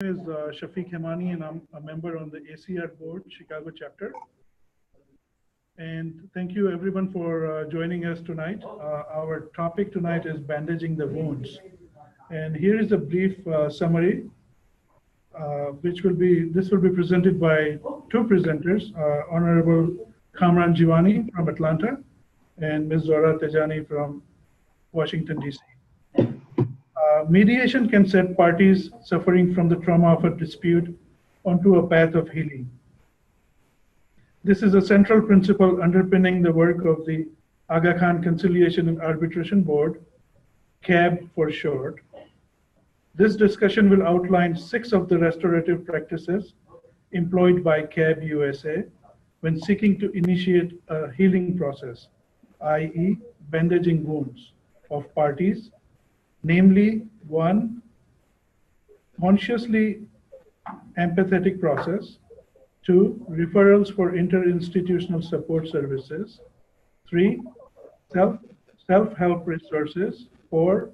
Is Shafiq Hemani, and I'm a member on the ACR board, Chicago chapter. And thank you everyone for joining us tonight. Our topic tonight is bandaging the wounds. And here is a brief summary, this will be presented by two presenters, Honorable Kamran Jivani from Atlanta and Ms. Zora Tejani from Washington, DC. Mediation can set parties suffering from the trauma of a dispute onto a path of healing. This is a central principle underpinning the work of the Aga Khan Conciliation and Arbitration Board, CAB for short. This discussion will outline 6 of the restorative practices employed by CAB USA when seeking to initiate a healing process, i.e. bandaging wounds of parties. Namely, 1, consciously empathetic process, 2, referrals for interinstitutional support services, 3, self-help resources, 4,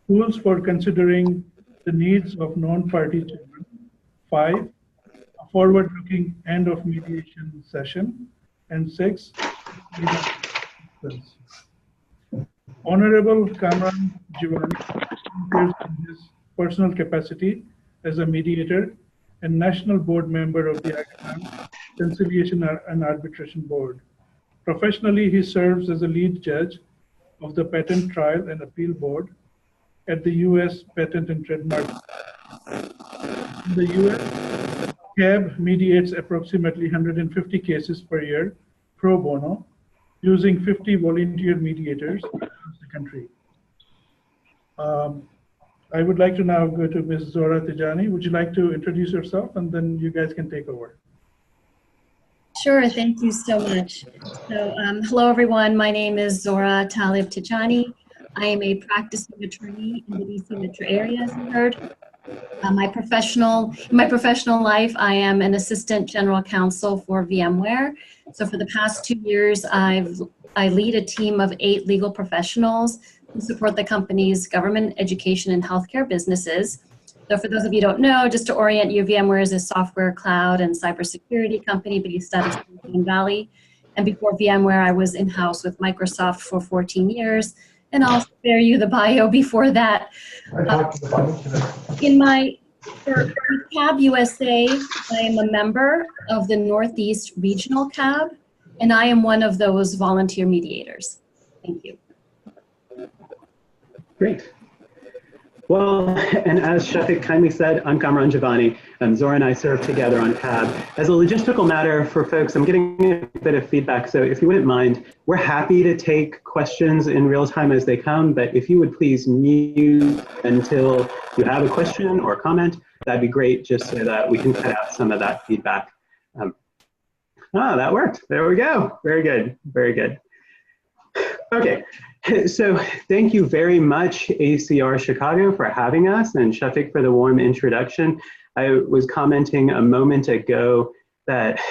tools for considering the needs of non-party children, 5, a forward-looking end-of-mediation session, and 6, Honorable Kamran Jivani appears in his personal capacity as a mediator and national board member of the Aga Khan Conciliation and Arbitration Board. Professionally, he serves as a lead judge of the Patent Trial and Appeal Board at the U.S. Patent and Trademark. In the U.S., CAB mediates approximately 150 cases per year pro bono, using 50 volunteer mediators across the country. I would like to now go to Ms. Zora Tejani. Would you like to introduce yourself, and then you guys can take over? Sure, thank you so much. So, hello everyone, my name is Zora Talib Tejani. I am a practicing attorney in the DC metro area, as you heard. In my professional life, I am an assistant general counsel for VMware. So for the past 2 years, I lead a team of 8 legal professionals who support the company's government, education, and healthcare businesses. So for those of you who don't know, just to orient you, VMware is a software, cloud, and cybersecurity company based out of Silicon Valley. And before VMware, I was in-house with Microsoft for 14 years. And I'll spare you the bio before that. For CAB USA, I am a member of the Northeast Regional CAB, and I am one of those volunteer mediators. Thank you. Great. Well, and as Shafiq kindly said, I'm Kamran Jivani. Zora and I serve together on CAB. As a logistical matter for folks, I'm getting a bit of feedback, so if you wouldn't mind, we're happy to take questions in real time as they come, but if you would please mute until you have a question or comment, that'd be great, just so that we can cut out some of that feedback. That worked. There we go. Very good. Very good. Okay. So thank you very much, ACR-Chicago, for having us, and Shafiq for the warm introduction. I was commenting a moment ago that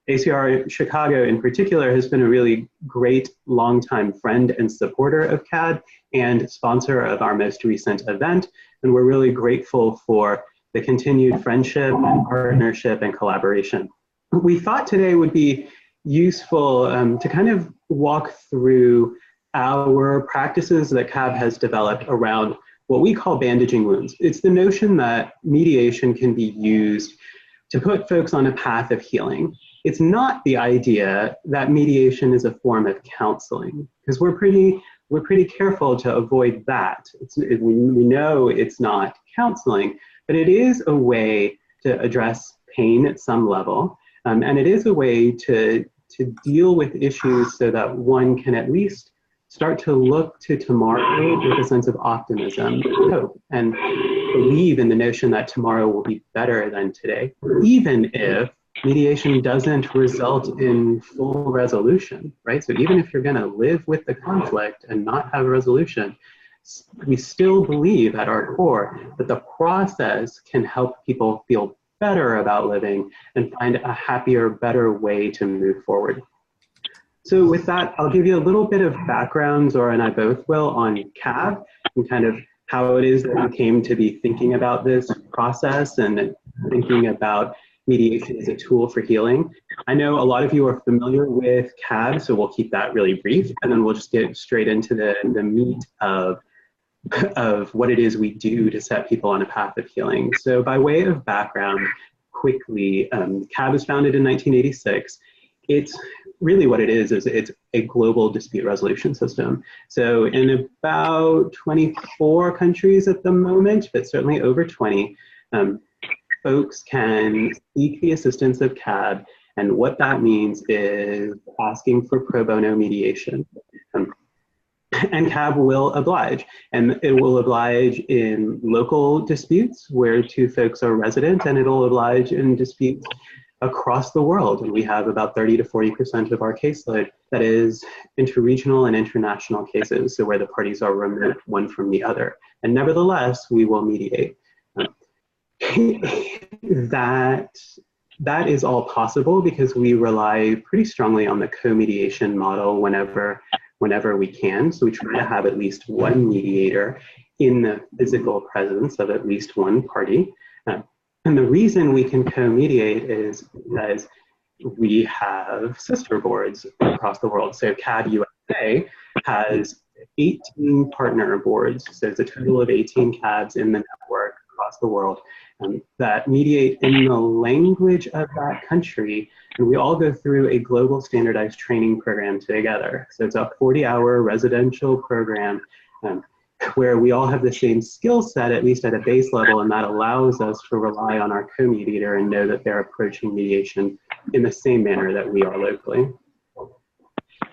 ACR-Chicago in particular has been a really great longtime friend and supporter of CAD and sponsor of our most recent event, and we're really grateful for the continued friendship and partnership and collaboration. We thought today would be useful to kind of walk through our practices that CAB has developed around what we call bandaging wounds. It's the notion that mediation can be used to put folks on a path of healing. It's not the idea that mediation is a form of counseling, because we're pretty careful to avoid that. We know it's not counseling, but it is a way to address pain at some level, and it is a way to deal with issues so that one can at least start to look to tomorrow with a sense of optimism and hope, and believe in the notion that tomorrow will be better than today, even if mediation doesn't result in full resolution, right? So even if you're gonna live with the conflict and not have a resolution, we still believe at our core that the process can help people feel better about living and find a happier, better way to move forward. So with that, I'll give you a little bit of background, Zora and I both will, on CAB and kind of how it is that we came to be thinking about this process and thinking about mediation as a tool for healing. I know a lot of you are familiar with CAD, so we'll keep that really brief, and then we'll just get straight into the meat of what it is we do to set people on a path of healing. So by way of background, quickly, CAD was founded in 1986. It's really what it is it's a global dispute resolution system. So in about 24 countries at the moment, but certainly over 20, folks can seek the assistance of CAD, and what that means is asking for pro bono mediation. And CAB will oblige, and it will oblige in local disputes where two folks are resident, and it'll oblige in disputes across the world. And we have about 30 to 40% of our caseload that is interregional and international cases, so where the parties are remote one from the other. And nevertheless, we will mediate. That is all possible because we rely pretty strongly on the co-mediation model whenever we can. So we try to have at least one mediator in the physical presence of at least one party. And the reason we can co-mediate is because we have sister boards across the world. So CAD USA has 18 partner boards. So it's a total of 18 CADs in the network across the world that mediate in the language of that country. And we all go through a global standardized training program together. So it's a 40-hour residential program where we all have the same skill set, at least at a base level, and that allows us to rely on our co-mediator and know that they're approaching mediation in the same manner that we are locally.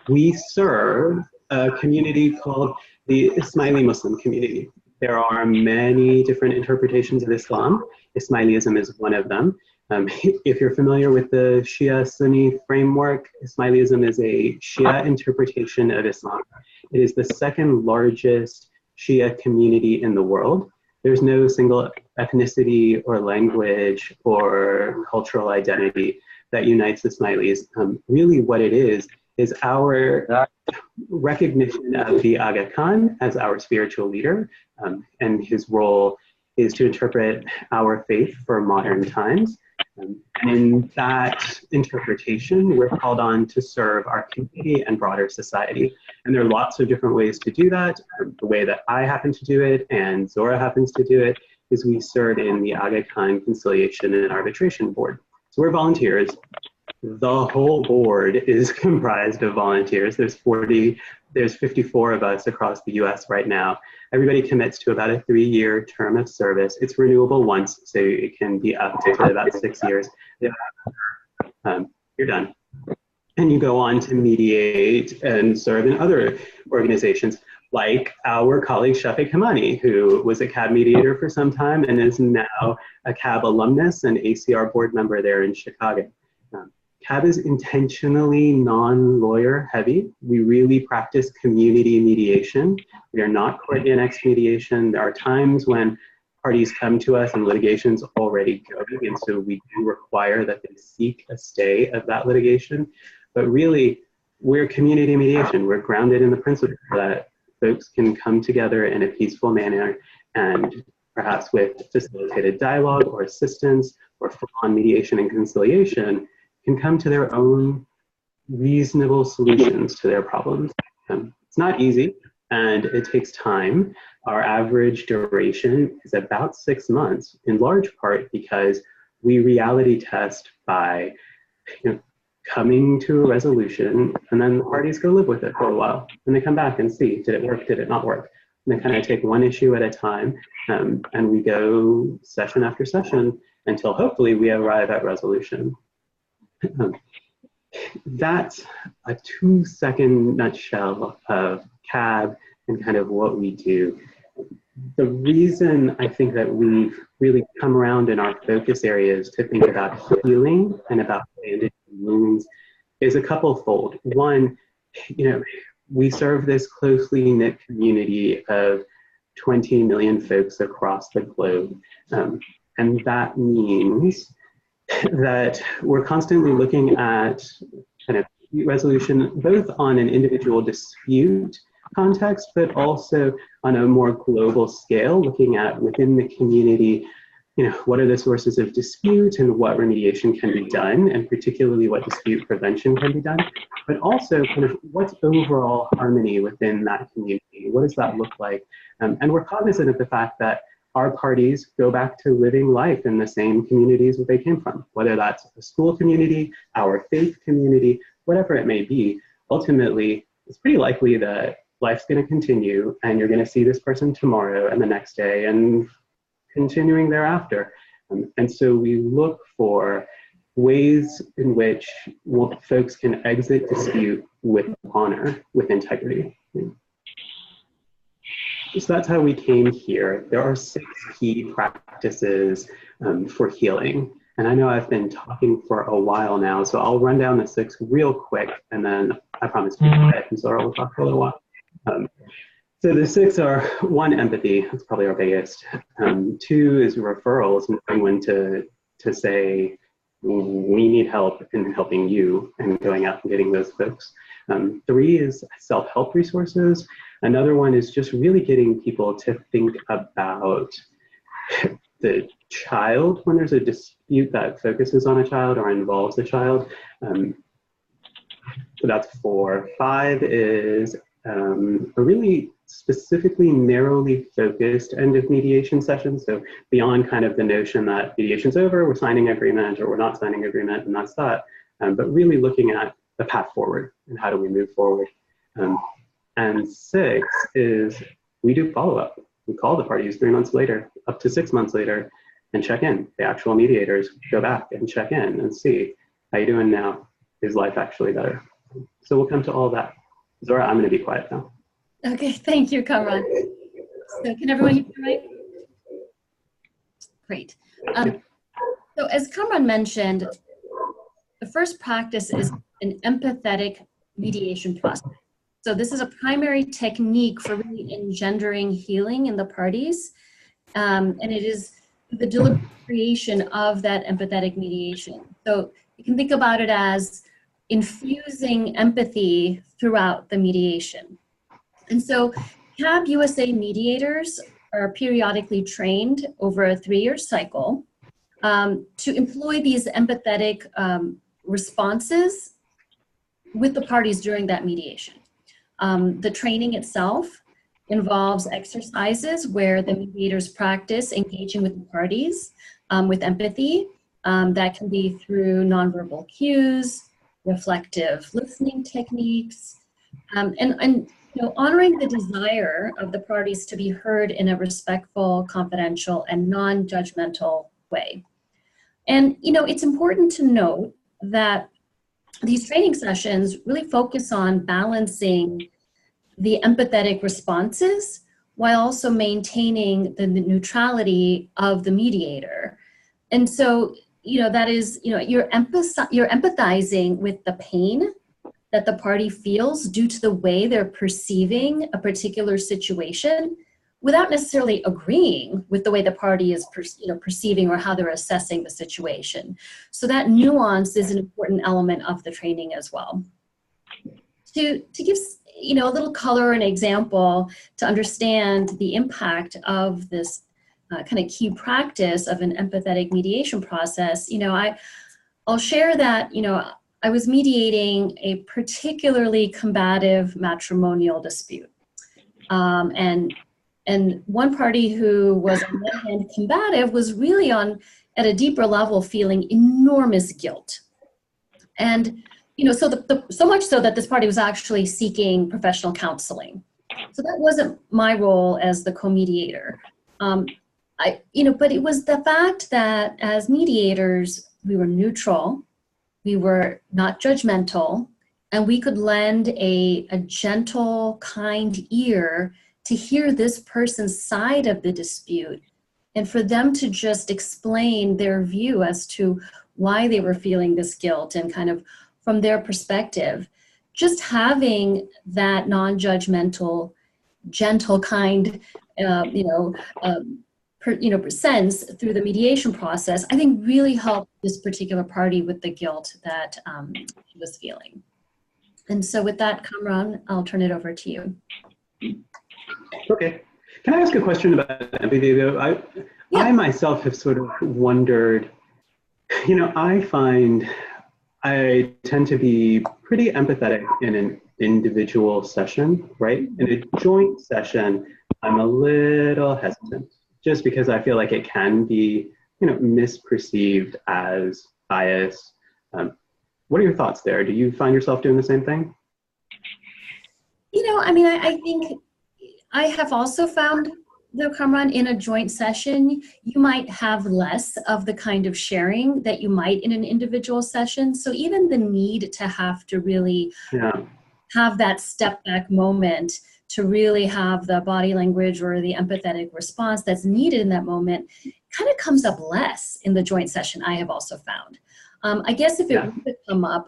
We serve a community called the Ismaili Muslim community. There are many different interpretations of Islam. Ismailism is one of them. If you're familiar with the Shia-Sunni framework, Ismailism is a Shia interpretation of Islam. It is the second largest Shia community in the world. There's no single ethnicity or language or cultural identity that unites Ismailis. Really what it is our recognition of the Aga Khan as our spiritual leader, and his role is to interpret our faith for modern times. And in that interpretation, we're called on to serve our community and broader society. And there are lots of different ways to do that. The way that I happen to do it and Zora happens to do it is we serve in the Aga Khan Conciliation and Arbitration Board. So we're volunteers. The whole board is comprised of volunteers. There's 54 of us across the US right now. Everybody commits to about a 3-year term of service. It's renewable once, so it can be up to about 6 years. You're done. And you go on to mediate and serve in other organizations, like our colleague Shafiq Hamani, who was a CAB mediator for some time and is now a CAB alumnus and ACR board member there in Chicago. CAB is intentionally non-lawyer heavy. We really practice community mediation. We are not court-annexed mediation. There are times when parties come to us and litigation's already going, and so we do require that they seek a stay of that litigation. But really, we're community mediation. We're grounded in the principle that folks can come together in a peaceful manner and perhaps with facilitated dialogue or assistance or full-on mediation and conciliation can come to their own reasonable solutions to their problems. It's not easy and it takes time. Our average duration is about 6 months, in large part because we reality test by coming to a resolution, and then the parties go live with it for a while. And they come back and see, did it work, did it not work? And they kind of take one issue at a time, and we go session after session until hopefully we arrive at resolution. That's a 2-second nutshell of CAB and kind of what we do. The reason I think that we've really come around in our focus areas to think about healing and about bandaging wounds is a couple-fold. One, we serve this closely knit community of 20 million folks across the globe. And that means that we're constantly looking at kind of resolution, both on an individual dispute context, but also on a more global scale, looking at within the community, what are the sources of dispute and what remediation can be done, and particularly what dispute prevention can be done, but also kind of what's overall harmony within that community. What does that look like? And we're cognizant of the fact that our parties go back to living life in the same communities that they came from, whether that's a school community, our faith community, whatever it may be. Ultimately, it's pretty likely that life's going to continue and you're going to see this person tomorrow and the next day and continuing thereafter. And so we look for ways in which folks can exit dispute with honor, with integrity. So that's how we came here. There are 6 key practices for healing. And I know I've been talking for a while now, so I'll run down the 6 real quick, and then I promise to be quiet, and Zora will talk for a little while. So the 6 are: 1, empathy. That's probably our biggest. 2 is referrals, knowing when to say, we need help in helping you, and going out and getting those folks. 3 is self-help resources. Another one is just really getting people to think about the child when there's a dispute that focuses on a child or involves a child. So that's 4. 5 is a really specifically narrowly focused end-of-mediation session. So beyond kind of the notion that mediation's over, we're signing agreement, or we're not signing agreement, and that's that. But really looking at the path forward and how do we move forward. And 6 is we do follow-up. We call the parties 3 months later, up to 6 months later, and check in. The actual mediators go back and check in and see, how you doing now? Is life actually better? So we'll come to all that. Zora, I'm going to be quiet now. Okay, thank you, Kamran. So can everyone hear me right? Great. So as Kamran mentioned, the first practice is an empathetic mediation process. So this is a primary technique for really engendering healing in the parties. And it is the deliberate creation of that empathetic mediation. So you can think about it as infusing empathy throughout the mediation. And so CAB USA mediators are periodically trained over a 3-year cycle to employ these empathetic responses with the parties during that mediation. The training itself involves exercises where the mediators practice engaging with the parties with empathy. That can be through nonverbal cues, reflective listening techniques, and honoring the desire of the parties to be heard in a respectful, confidential, and non-judgmental way. And it's important to note that these training sessions really focus on balancing the empathetic responses while also maintaining the neutrality of the mediator. And so, that is, you're empathizing with the pain that the party feels due to the way they're perceiving a particular situation without necessarily agreeing with the way the party is perceiving or how they're assessing the situation. So that nuance is an important element of the training as well. To give a little color and example to understand the impact of this kind of key practice of an empathetic mediation process, I'll share that, I was mediating a particularly combative matrimonial dispute. And one party who was on one hand combative was really at a deeper level feeling enormous guilt. And, so much so that this party was actually seeking professional counseling. So that wasn't my role as the co-mediator. But it was the fact that as mediators, we were neutral, we were not judgmental, and we could lend a gentle, kind ear to hear this person's side of the dispute and for them to just explain their view as to why they were feeling this guilt and kind of from their perspective. Just having that non-judgmental, gentle, kind, sense through the mediation process, I think really helped this particular party with the guilt that she was feeling. And so with that, Kamran, I'll turn it over to you. Okay. Can I ask a question about empathy, though? I myself have sort of wondered, I find I tend to be pretty empathetic in an individual session, right? In a joint session, I'm a little hesitant, just because I feel like it can be, misperceived as bias. What are your thoughts there? Do you find yourself doing the same thing? I think I have also found, though, Kamran, in a joint session, you might have less of the kind of sharing that you might in an individual session. So even the need to have to really have that step back moment to really have the body language or the empathetic response that's needed in that moment kind of comes up less in the joint session, I have also found. I guess if it would come up,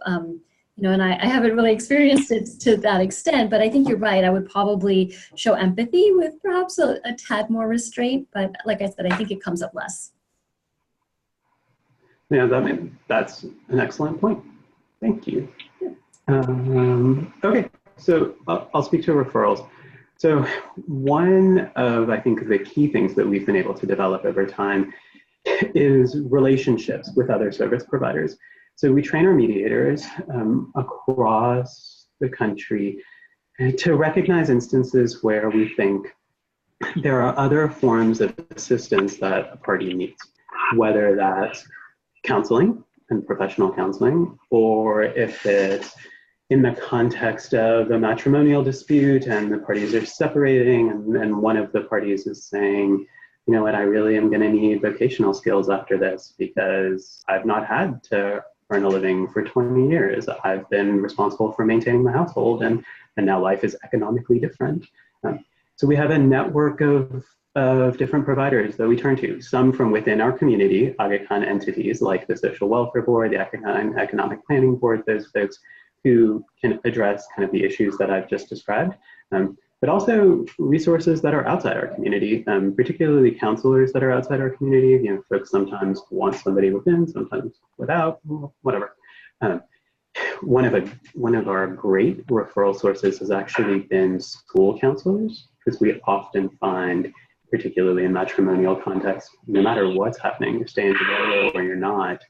and I haven't really experienced it to that extent, but I think you're right. I would probably show empathy with perhaps a tad more restraint, but like I said, I think it comes up less. Yeah, that's an excellent point. Thank you. Okay, so I'll speak to referrals. So one of, I think, the key things that we've been able to develop over time is relationships with other service providers. So we train our mediators across the country to recognize instances where we think there are other forms of assistance that a party needs, whether that's counseling and professional counseling, or if it's in the context of a matrimonial dispute and the parties are separating and one of the parties is saying, you know what, I really am going to need vocational skills after this because I've not had to earn a living for 20 years. I've been responsible for maintaining my household and now life is economically different. So we have a network of different providers that we turn to, some from within our community, Aga Khan entities like the Social Welfare Board, the Economic Planning Board, those folks who can address kind of the issues that I've just described, but also resources that are outside our community, particularly counselors that are outside our community. You know, folks sometimes want somebody within, sometimes without, whatever. One of our great referral sources has actually been school counselors, because we often find, particularly in matrimonial contexts, no matter what's happening, you're staying together or you're not,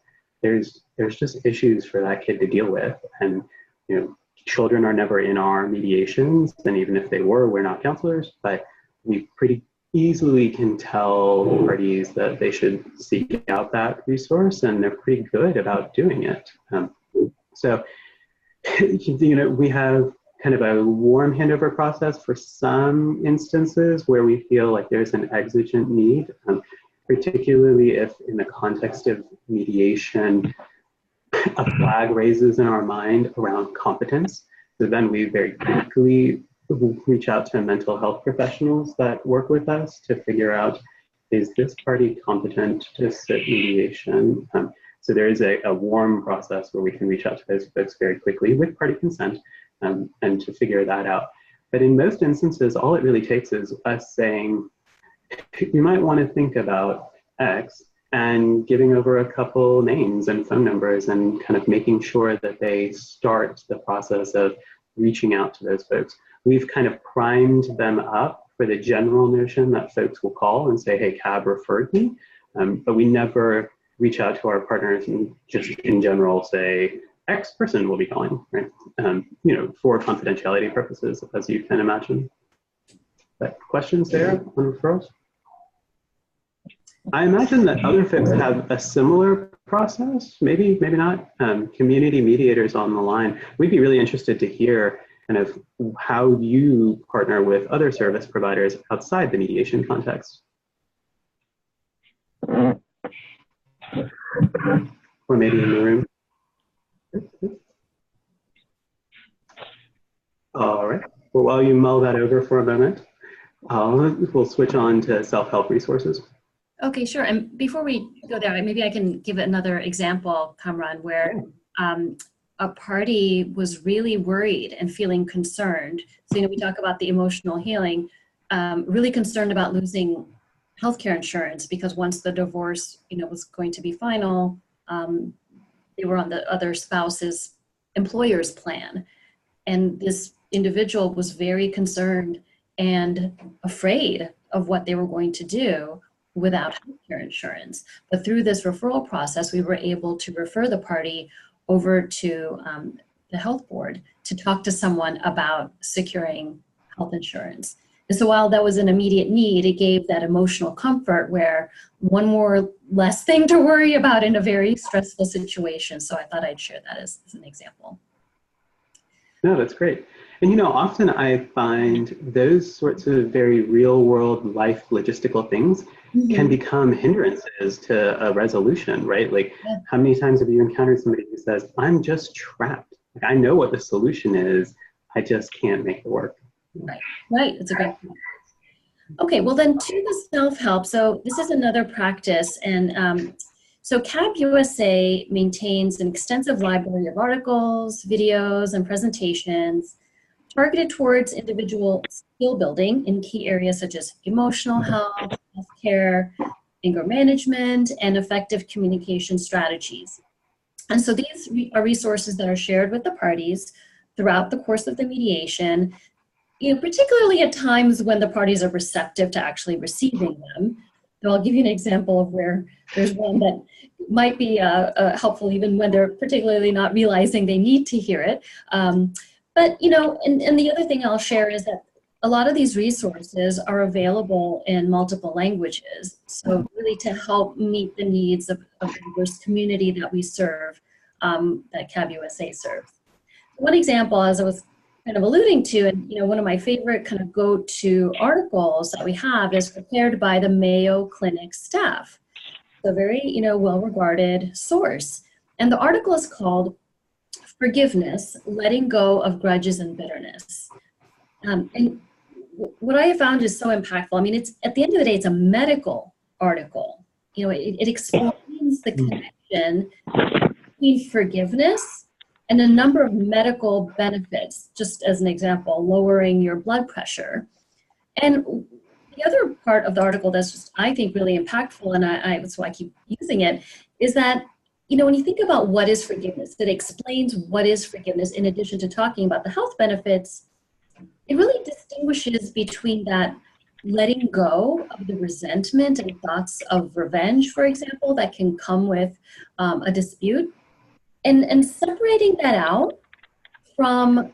there's just issues for that kid to deal with. And you know, children are never in our mediations, and even if they were, we're not counselors, but we pretty easily can tell parties that they should seek out that resource, and they're pretty good about doing it. So, you know, we have kind of a warm handover process for some instances where we feel like there's an exigent need, particularly if in the context of mediation, a flag raises in our mind around competence. So then we very quickly reach out to mental health professionals that work with us to figure out, is this party competent to sit mediation? So there is a warm process where we can reach out to those folks very quickly with party consent and to figure that out. But in most instances, all it really takes is us saying, you might want to think about X, and giving over a couple names and phone numbers and kind of making sure that they start the process of reaching out to those folks. We've kind of primed them up for the general notion that folks will call and say, hey, CAB referred me, but we never reach out to our partners and just in general say, X person will be calling, right? You know, for confidentiality purposes, as you can imagine. But questions there on referrals? I imagine that other folks have a similar process, maybe not. Community mediators on the line. We'd be really interested to hear kind of how you partner with other service providers outside the mediation context. Or maybe in the room. All right, well, while you mull that over for a moment, we'll switch on to self-help resources. Okay, sure. And before we go there, maybe I can give another example, Kamran, where a party was really worried and feeling concerned. So, you know, we talk about the emotional healing, really concerned about losing healthcare insurance because once the divorce, you know, was going to be final, they were on the other spouse's employer's plan. And this individual was very concerned and afraid of what they were going to do without healthcare insurance. But through this referral process, we were able to refer the party over to the health board to talk to someone about securing health insurance. And so while that was an immediate need, it gave that emotional comfort where one more less thing to worry about in a very stressful situation. So I thought I'd share that as an example. No, that's great. And you know, often I find those sorts of very real world life logistical things can become hindrances to a resolution, right? Like, how many times have you encountered somebody who says, I'm just trapped. Like, I know what the solution is, I just can't make it work. Right, that's a great point. Okay, well then to the self-help. So this is another practice, and so CAB USA maintains an extensive library of articles, videos, and presentations targeted towards individual skill building in key areas such as emotional health, healthcare, anger management, and effective communication strategies. And so these are resources that are shared with the parties throughout the course of the mediation, you know, particularly at times when the parties are receptive to actually receiving them. So I'll give you an example of where there's one that might be helpful even when they're particularly not realizing they need to hear it. But, you know, and the other thing I'll share is that a lot of these resources are available in multiple languages. So really to help meet the needs of the diverse community that we serve, that CAB USA serves. One example, as I was kind of alluding to, and you know, one of my favorite kind of go-to articles that we have is prepared by the Mayo Clinic staff. So very, you know, well-regarded source. And the article is called Forgiveness, Letting Go of Grudges and Bitterness. And what I have found is so impactful. I mean, it's at the end of the day, it's a medical article. You know, it explains the connection between forgiveness and a number of medical benefits, just as an example, lowering your blood pressure. And the other part of the article that's just, I think, really impactful, and that's why I keep using it, is that, you know, when you think about what is forgiveness, it explains what is forgiveness in addition to talking about the health benefits. It really distinguishes between that letting go of the resentment and thoughts of revenge, for example, that can come with a dispute, and separating that out from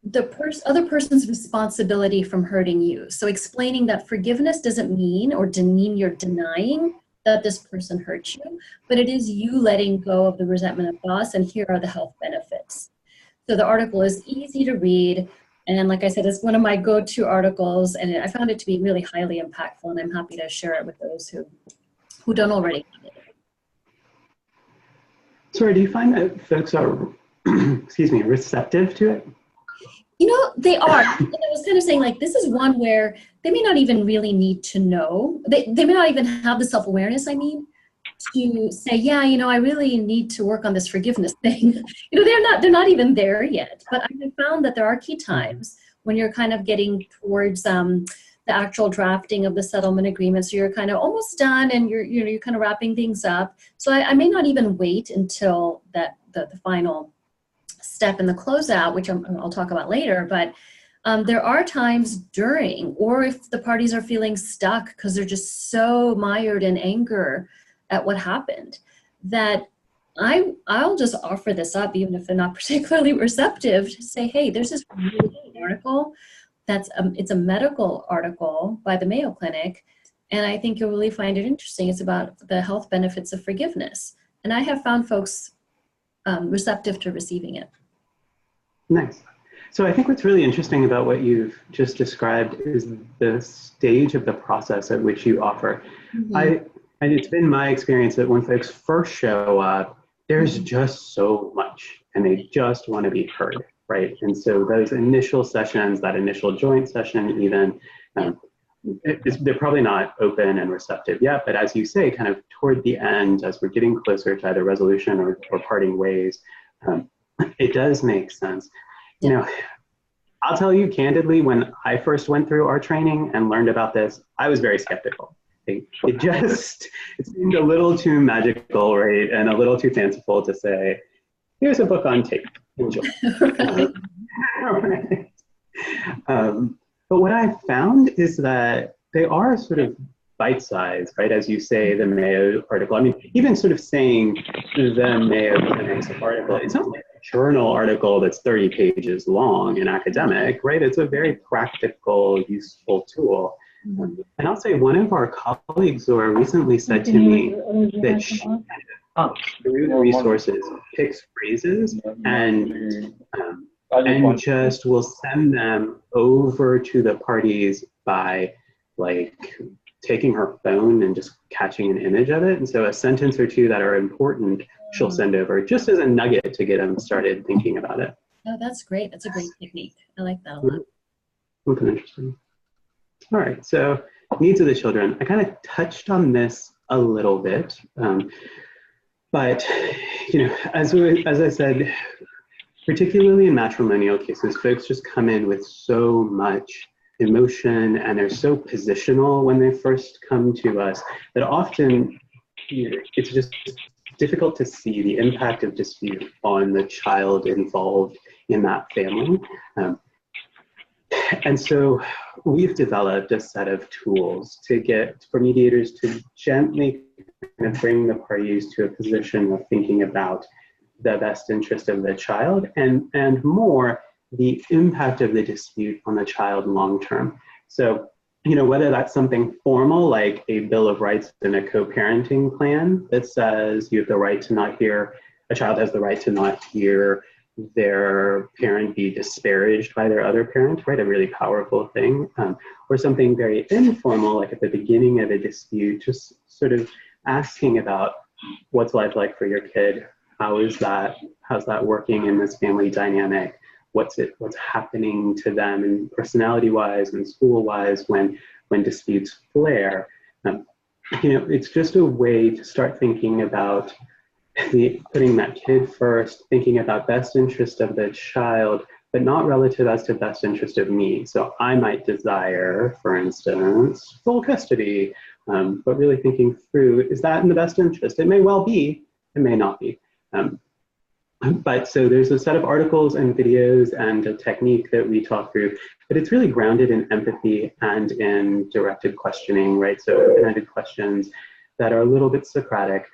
the other person's responsibility from hurting you. So explaining that forgiveness doesn't mean or demean you're denying that this person hurt you, but it is you letting go of the resentment and thoughts, and here are the health benefits. So the article is easy to read, and like I said, it's one of my go-to articles, and I found it to be really highly impactful, and I'm happy to share it with those who don't already have it. Sorry, do you find that folks are, excuse me, receptive to it? You know, they are. And I was kind of saying, like, this is one where they may not even really need to know. They may not even have the self-awareness, I mean, to say, yeah, you know, I really need to work on this forgiveness thing. You know, they're not even there yet. But I have found that there are key times when you're kind of getting towards the actual drafting of the settlement agreement. So you're kind of almost done, and you're kind of wrapping things up. So I may not even wait until the final step in the closeout, which I'll talk about later, but there are times during, or if the parties are feeling stuck because they're just so mired in anger at what happened, that I'll just offer this up, even if they're not particularly receptive, to say, hey, there's this really good article that's it's a medical article by the Mayo Clinic, and I think you'll really find it interesting. It's about the health benefits of forgiveness, and I have found folks receptive to receiving it. Nice. So I think what's really interesting about what you've just described is the stage of the process at which you offer. And it's been my experience that when folks first show up, there's just so much, and they just want to be heard, right? And so those initial sessions, that initial joint session even, they're probably not open and receptive yet, but as you say, kind of toward the end, as we're getting closer to either resolution or parting ways, it does make sense. You know, I'll tell you candidly, when I first went through our training and learned about this, I was very skeptical. It seemed a little too magical, right? And a little too fanciful to say, here's a book on tape, enjoy. But what I found is that they are sort of bite-sized, right? As you say, the Mayo article. I mean, even sort of saying the Mayo Clinic's article, it's not like a journal article that's 30 pages long and academic, right? It's a very practical, useful tool. And I'll say one of our colleagues, Zora, recently said to me that she, through the resources, picks phrases and just will send them over to the parties by like taking her phone and just catching an image of it. And so a sentence or two that are important, she'll send over just as a nugget to get them started thinking about it. Oh, that's great. That's a great technique. I like that a lot. Something interesting. All right, so needs of the children. I kind of touched on this a little bit, but you know, as I said, particularly in matrimonial cases, folks just come in with so much emotion and they're so positional when they first come to us that often, you know, it's just difficult to see the impact of dispute on the child involved in that family. And so we've developed a set of tools to get for mediators to gently kind of bring the parties to a position of thinking about the best interest of the child and more the impact of the dispute on the child long term. So, you know, whether that's something formal like a Bill of Rights and a co-parenting plan that says you have the right to not hear, a child has the right to not hear their parent be disparaged by their other parent, right? A really powerful thing. Or something very informal, like at the beginning of a dispute, just sort of asking about what's life like for your kid? How's that working in this family dynamic? What's happening to them and personality-wise and school-wise when disputes flare? You know, it's just a way to start thinking about putting that kid first, thinking about best interest of the child, but not relative as to best interest of me. So I might desire, for instance, full custody, but really thinking through, is that in the best interest? It may well be, it may not be. But so there's a set of articles and videos and a technique that we talk through, but it's really grounded in empathy and in directed questioning, right? So open-ended questions that are a little bit Socratic.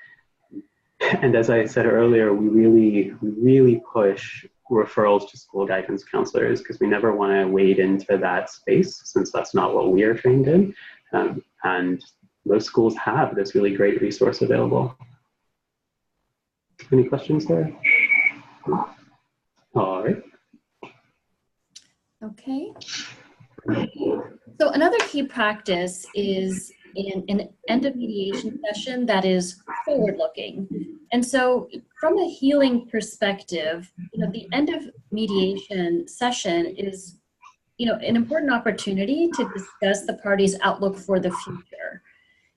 And as I said earlier, we really push referrals to school guidance counselors because we never want to wade into that space since that's not what we are trained in. And most schools have this really great resource available. Any questions there? All right. Okay. So another key practice is in an end-of-mediation session that is forward-looking. And so from a healing perspective, you know, the end-of-mediation session is, you know, an important opportunity to discuss the party's outlook for the future.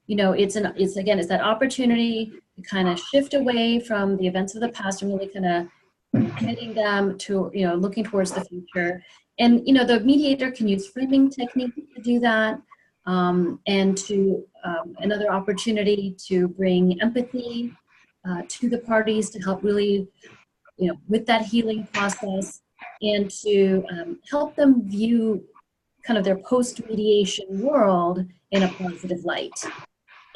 You know, it's that opportunity to kind of shift away from the events of the past and really kind of heading them to, you know, looking towards the future. And, you know, the mediator can use framing techniques to do that. And to another opportunity to bring empathy to the parties to help really, you know, with that healing process and to help them view kind of their post-mediation world in a positive light.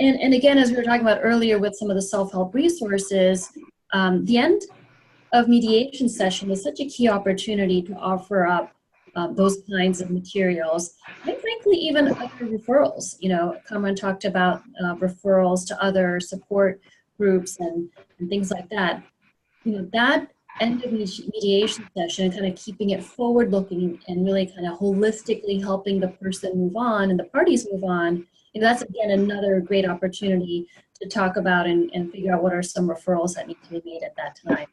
And again, as we were talking about earlier with some of the self-help resources, the end of mediation session is such a key opportunity to offer up those kinds of materials, and frankly, even other referrals. You know, Kamran talked about referrals to other support groups and things like that. You know, that end of mediation session, kind of keeping it forward-looking and really kind of holistically helping the person move on and the parties move on. And that's, again, another great opportunity to talk about and figure out what are some referrals that need to be made at that time.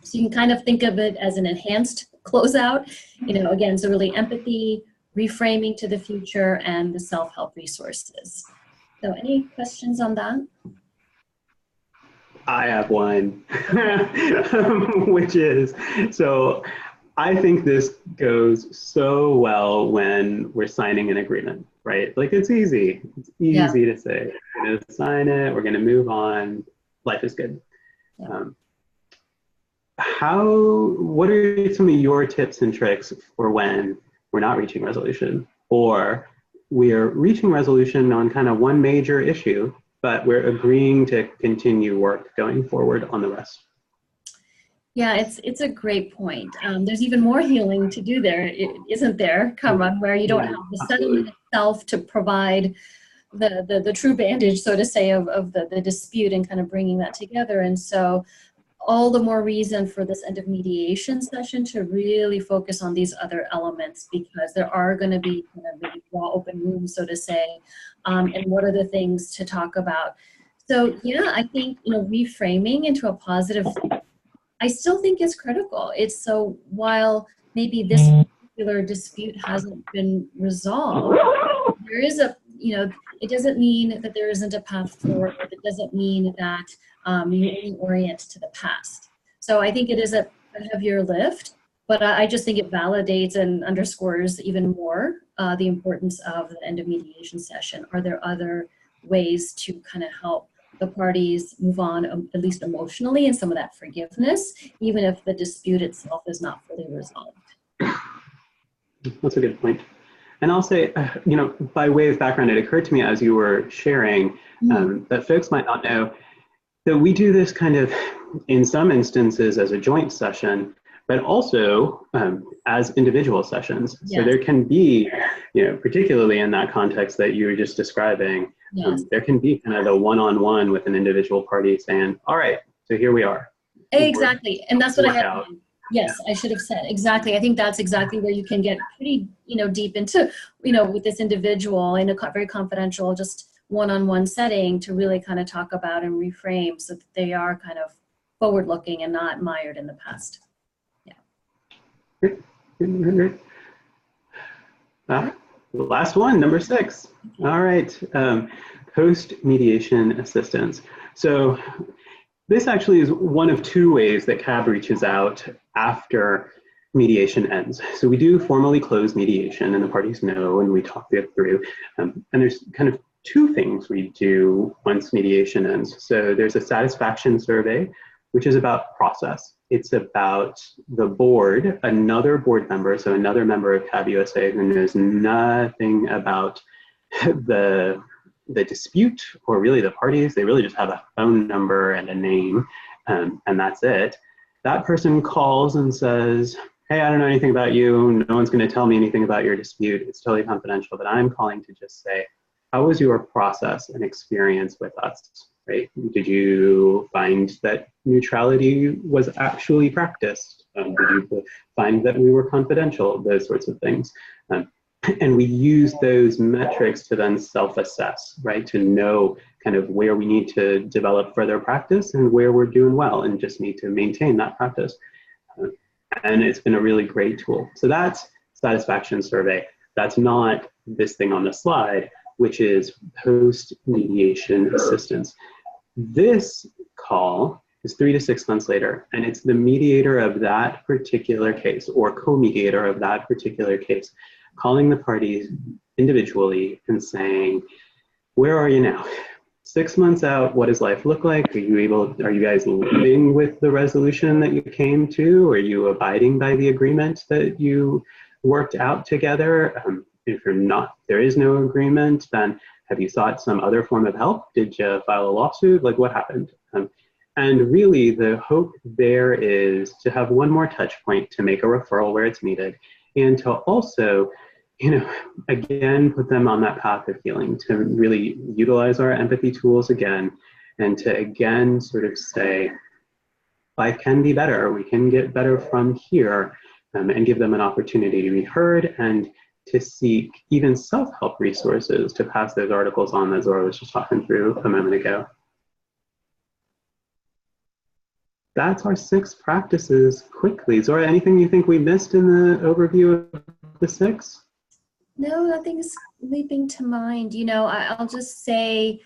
So you can kind of think of it as an enhanced closeout, you know, again, so really empathy, reframing to the future, and the self-help resources. So any questions on that? I have one, which is, so I think this goes so well when we're signing an agreement, right? Like it's easy to say, we're gonna sign it, we're gonna move on, life is good. Yeah. What are some of your tips and tricks for when we're not reaching resolution, or we're reaching resolution on kind of one major issue, but we're agreeing to continue work going forward on the rest. Yeah, it's a great point. There's even more healing to do there, isn't there, Kamran, where you don't have the settlement itself to provide the true bandage, so to say, of the dispute and kind of bringing that together. And so all the more reason for this end of mediation session to really focus on these other elements, because there are going to be kind of really raw open wounds, so to say, and what are the things to talk about. So yeah, I think, you know, reframing into a positive, I still think is critical. It's so while maybe this particular dispute hasn't been resolved, there is a, you know, it doesn't mean that there isn't a path forward. It doesn't mean that you only orient to the past. So I think it is a heavier lift, but I just think it validates and underscores even more the importance of the end of mediation session. Are there other ways to kind of help the parties move on, at least emotionally, and some of that forgiveness, even if the dispute itself is not fully resolved? That's a good point. And I'll say, you know, by way of background, it occurred to me as you were sharing that folks might not know that we do this kind of, in some instances, as a joint session, but also as individual sessions. Yeah. So there can be, you know, particularly in that context that you were just describing, yes. There can be kind of the one-on-one with an individual party saying, all right, so here we are. Exactly, and that's what I had. Yes, I should have said, exactly. I think that's exactly where you can get pretty, you know, deep into, you know, with this individual in a very confidential, just one-on-one setting to really kind of talk about and reframe so that they are kind of forward-looking and not mired in the past. Yeah. Great. The last one, number 6. All right, post-mediation assistance. So this actually is one of 2 ways that CAB reaches out after mediation ends. So we do formally close mediation and the parties know and we talk it through. And there's kind of 2 things we do once mediation ends. So there's a satisfaction survey, which is about process. It's about the board, another board member, so another member of CAB USA who knows nothing about the dispute or really the parties. They really just have a phone number and a name, and that's it. That person calls and says, hey, I don't know anything about you. No one's going to tell me anything about your dispute. It's totally confidential, but I'm calling to just say, how was your process and experience with us, right? Did you find that neutrality was actually practiced? Did you find that we were confidential? Those sorts of things. And we use those metrics to then self-assess, right? To know kind of where we need to develop further practice and where we're doing well and just need to maintain that practice. And it's been a really great tool. So that's satisfaction survey. That's not this thing on the slide, which is post-mediation assistance. This call is 3 to 6 months later, and it's the mediator of that particular case or co-mediator of that particular case calling the parties individually and saying, where are you now? 6 months out, what does life look like? Are you guys living with the resolution that you came to? Are you abiding by the agreement that you worked out together? If you're not, there is no agreement, then have you sought some other form of help? Did you file a lawsuit? Like, what happened? And really the hope there is to have one more touch point to make a referral where it's needed, and to also, you know, again, put them on that path of healing, to really utilize our empathy tools again, and to again sort of say, life can be better, we can get better from here, and give them an opportunity to be heard and to seek even self-help resources to pass those articles on that Zora was just talking through a moment ago. That's our 6 practices quickly. Zora, anything you think we missed in the overview of the 6? No, nothing's leaping to mind. You know, I'll just say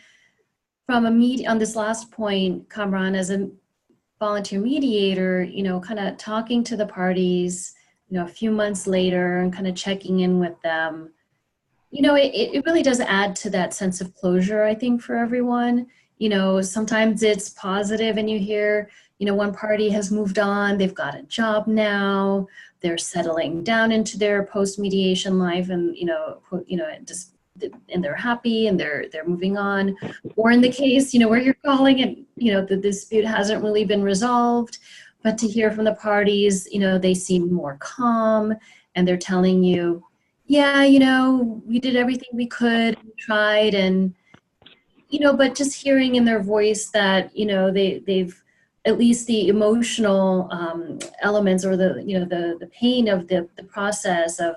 from on this last point, Kamran, as a volunteer mediator, you know, kind of talking to the parties, you know, a few months later and kind of checking in with them, you know, it really does add to that sense of closure, I think, for everyone. You know, sometimes it's positive and you hear, you know, one party has moved on, they've got a job now, they're settling down into their post-mediation life and, you know, just and they're happy and they're moving on. Or in the case, you know, where you're calling and, you know, the dispute hasn't really been resolved, but to hear from the parties, you know, they seem more calm and they're telling you, yeah, you know, we did everything we could, we tried, and, you know, but just hearing in their voice that, you know, they've at least the emotional elements or the, you know, the pain of the process of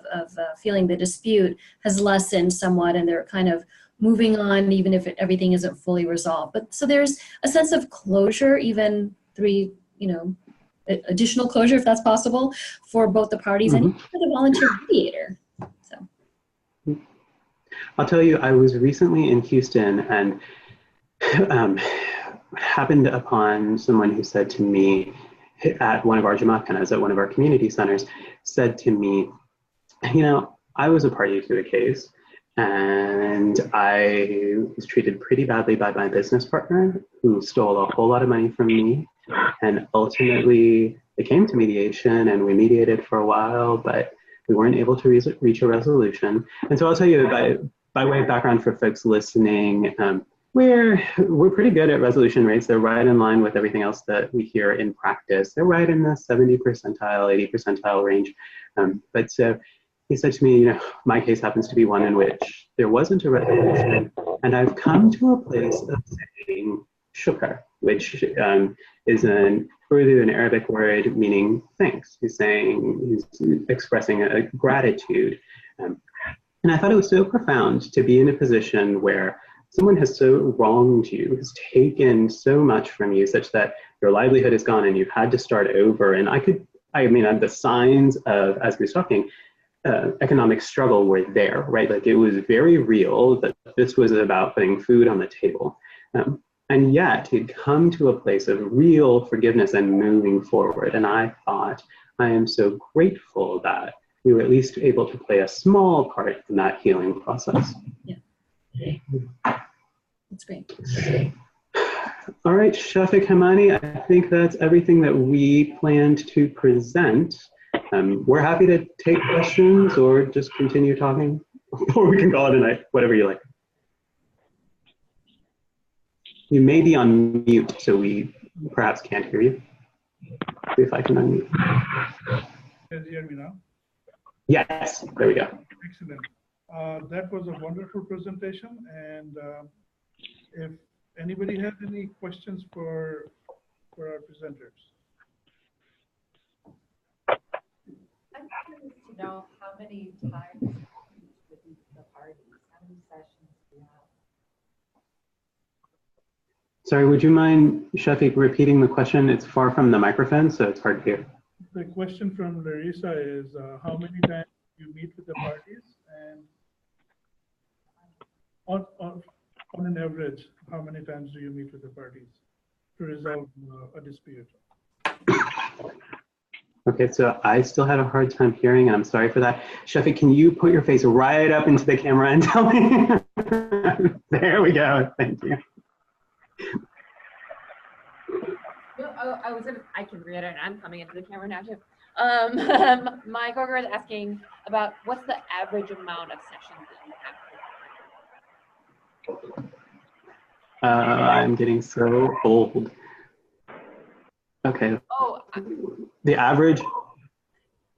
feeling the dispute has lessened somewhat, and they're kind of moving on even if everything isn't fully resolved. But so there's a sense of closure, even you know, additional closure if that's possible for both the parties and for the volunteer mediator. So. I'll tell you, I was recently in Houston and happened upon someone who said to me at one of our jamakanas, at one of our community centers, said to me, you know, I was a party to a case and I was treated pretty badly by my business partner who stole a whole lot of money from me. And ultimately it came to mediation and we mediated for a while, but we weren't able to reach a resolution. And so I'll tell you, by way of background for folks listening, we're pretty good at resolution rates. They're right in line with everything else that we hear in practice. They're right in the 70 percentile, 80 percentile range. But so he said to me, you know, my case happens to be one in which there wasn't a resolution, and I've come to a place of saying shukr, which is an Urdu, an Arabic word meaning thanks. He's expressing a gratitude. And I thought it was so profound to be in a position where someone has so wronged you, has taken so much from you, such that your livelihood is gone and you've had to start over. And the signs of, as we were talking, economic struggle were there, right? Like it was very real that this was about putting food on the table. And yet he'd come to a place of real forgiveness and moving forward. And I thought, I am so grateful that we were at least able to play a small part in that healing process. Yeah. That's great. All right, Shafiq Hamani, I think that's everything that we planned to present. We're happy to take questions or just continue talking, or we can call it a night, whatever you like. You may be on mute, so we perhaps can't hear you. See if I can unmute. Can you hear me now? Yes, there we go. Excellent. That was a wonderful presentation, and if anybody has any questions for our presenters. I'm curious to know how many times with the parties, how many sessions do you have? Sorry, would you mind, Shafiq, repeating the question? It's far from the microphone, so it's hard to hear. The question from Larissa is how many times you meet with the parties, and on an average, how many times do you meet with the parties to resolve a dispute? Okay, so I still had a hard time hearing, and I'm sorry for that. Shafiq, can you put your face right up into the camera and tell me? There we go, thank you. I can read it. I'm coming into the camera now too. My coworker is asking about what's the average amount of sessions that you have? I'm getting so old. Okay. Oh, the average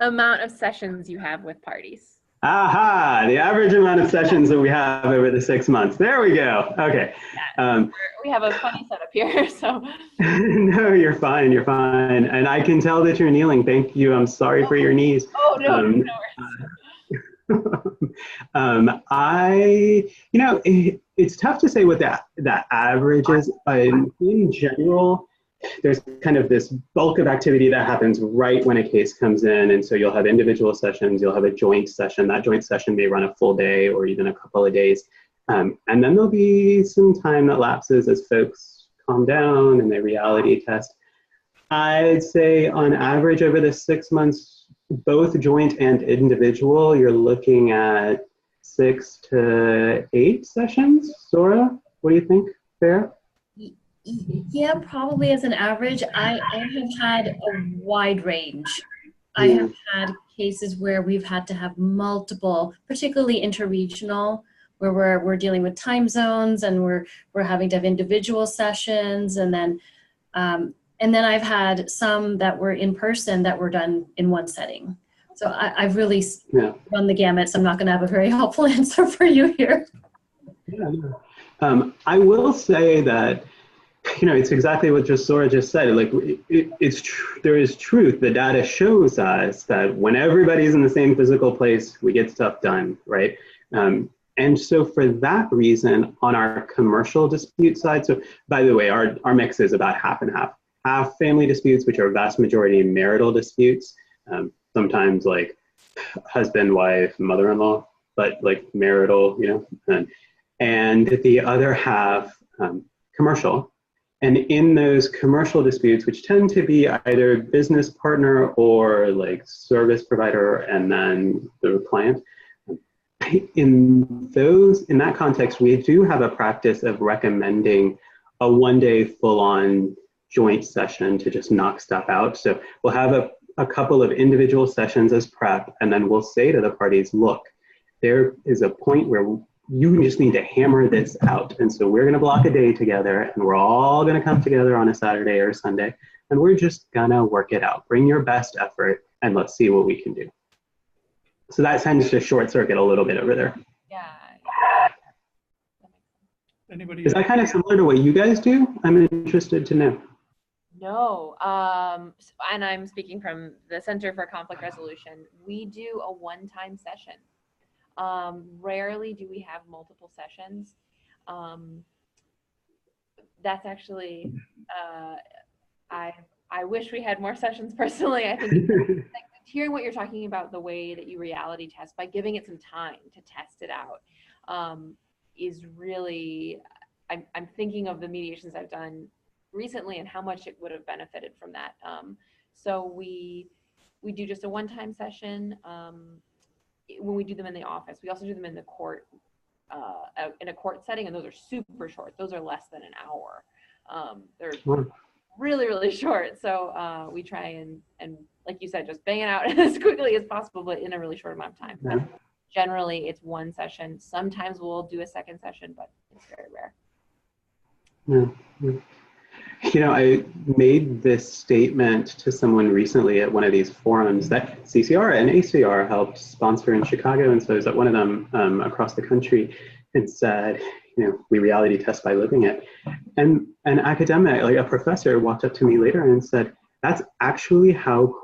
amount of sessions you have with parties. Aha, the average amount of sessions that we have over the 6 months. There we go. Okay. We have a funny setup here, so. No, you're fine. You're fine. And I can tell that you're kneeling. Thank you. I'm sorry for your knees. Oh, no, no worries. It's tough to say what that average is. In general, there's kind of this bulk of activity that happens right when a case comes in. And so you'll have individual sessions, you'll have a joint session. That joint session may run a full day or even a couple of days. And then there'll be some time that lapses as folks calm down and they reality test. I'd say on average over the 6 months, both joint and individual, you're looking at 6 to 8 sessions. Zora, what do you think? Fair? Yeah, probably as an average. I have had a wide range. I have had cases where we've had to have multiple, particularly interregional, where we're dealing with time zones, and we're having to have individual sessions, and then I've had some that were in person that were done in one setting. So I've really run the gamut, so I'm not going to have a very helpful answer for you here. Yeah. I will say that, it's exactly what Zora just said. Like, there is truth. The data shows us that when everybody's in the same physical place, we get stuff done, right? And so for that reason, on our commercial dispute side, so by the way, our mix is about half and half. Half family disputes, which are vast majority marital disputes, sometimes like husband, wife, mother-in-law, but like marital, and the other half commercial. And in those commercial disputes, which tend to be either business partner or like service provider and then the client, in that context, we do have a practice of recommending a one-day full-on joint session to just knock stuff out. So we'll have a couple of individual sessions as prep, and then we'll say to the parties, look, there is a point where you just need to hammer this out. And so we're going to block a day together, and we're all going to come together on a Saturday or Sunday, and we're just going to work it out. Bring your best effort, and let's see what we can do. So that tends to short circuit a little bit over there. Yeah. Anybody Is that kind of similar to what you guys do? I'm interested to know. No, and I'm speaking from the Center for Conflict Resolution. We do a one-time session. Rarely do we have multiple sessions. That's actually, I wish we had more sessions personally. I think like, hearing what you're talking about, the way that you reality test by giving it some time to test it out, is really, I'm thinking of the mediations I've done recently and how much it would have benefited from that. So we do just a one-time session. When we do them in the office, we also do them in the court, in a court setting, and those are super short. Those are less than an hour. They're really, really short. So we try and like you said, just bang it out as quickly as possible, but in a really short amount of time. Yeah. Generally, it's one session. Sometimes we'll do a second session, but it's very rare. Yeah. I made this statement to someone recently at one of these forums that CCR and ACR helped sponsor in Chicago. And so I was at one of them across the country and said, we reality test by living it. And an academic, like a professor, walked up to me later and said, that's actually how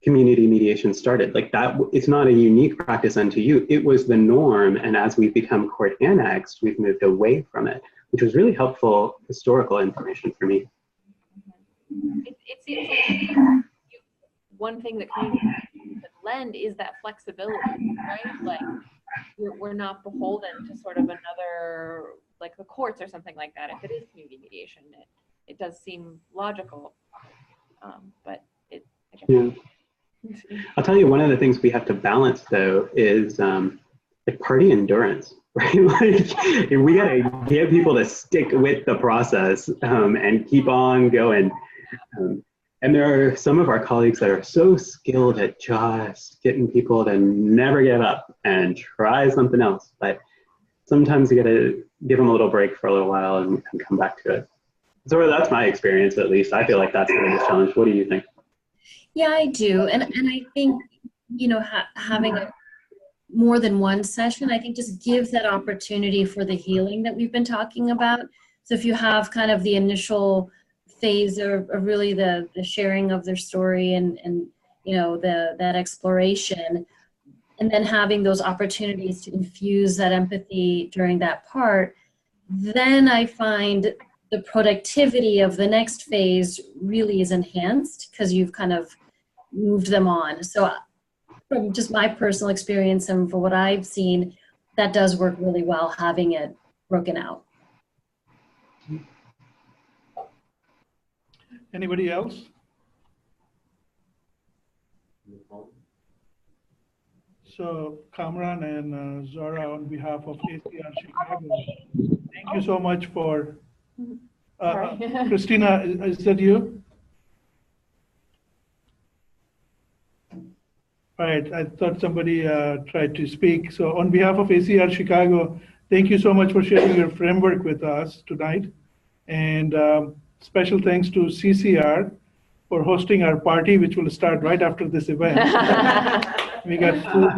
community mediation started. Like that, it's not a unique practice unto you. It was the norm. And as we've become court annexed, we've moved away from it, which was really helpful historical information for me. It seems like one thing that community could lend is that flexibility, right? Like we're not beholden to sort of another, like the courts or something like that. If it is community mediation, it does seem logical, but I guess. Yeah. I'll tell you, one of the things we have to balance though is like party endurance. Right? Like, we gotta get people to stick with the process and keep on going. And there are some of our colleagues that are so skilled at just getting people to never give up and try something else. But sometimes you gotta give them a little break for a little while and come back to it. So that's my experience, at least. I feel like that's the biggest challenge. What do you think? Yeah, I do. And I think, having more than one session, I think just gives that opportunity for the healing that we've been talking about. So if you have kind of the initial phase of really the sharing of their story and that exploration, and then having those opportunities to infuse that empathy during that part, then I find the productivity of the next phase really is enhanced because you've kind of moved them on. So from just my personal experience and for what I've seen, that does work really well, having it broken out. Anybody else? So Kamran and Zora, on behalf of ACR-Chicago, thank you so much for, Christina, is that you? Right, I thought somebody tried to speak. So on behalf of ACR-Chicago, thank you so much for sharing your framework with us tonight. And special thanks to CCR for hosting our party, which will start right after this event. We got food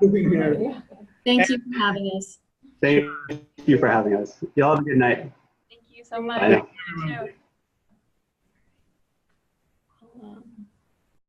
cooking here. Thank you for having us. Thank you for having us. Y'all have a good night. Thank you so much. Bye now. You too.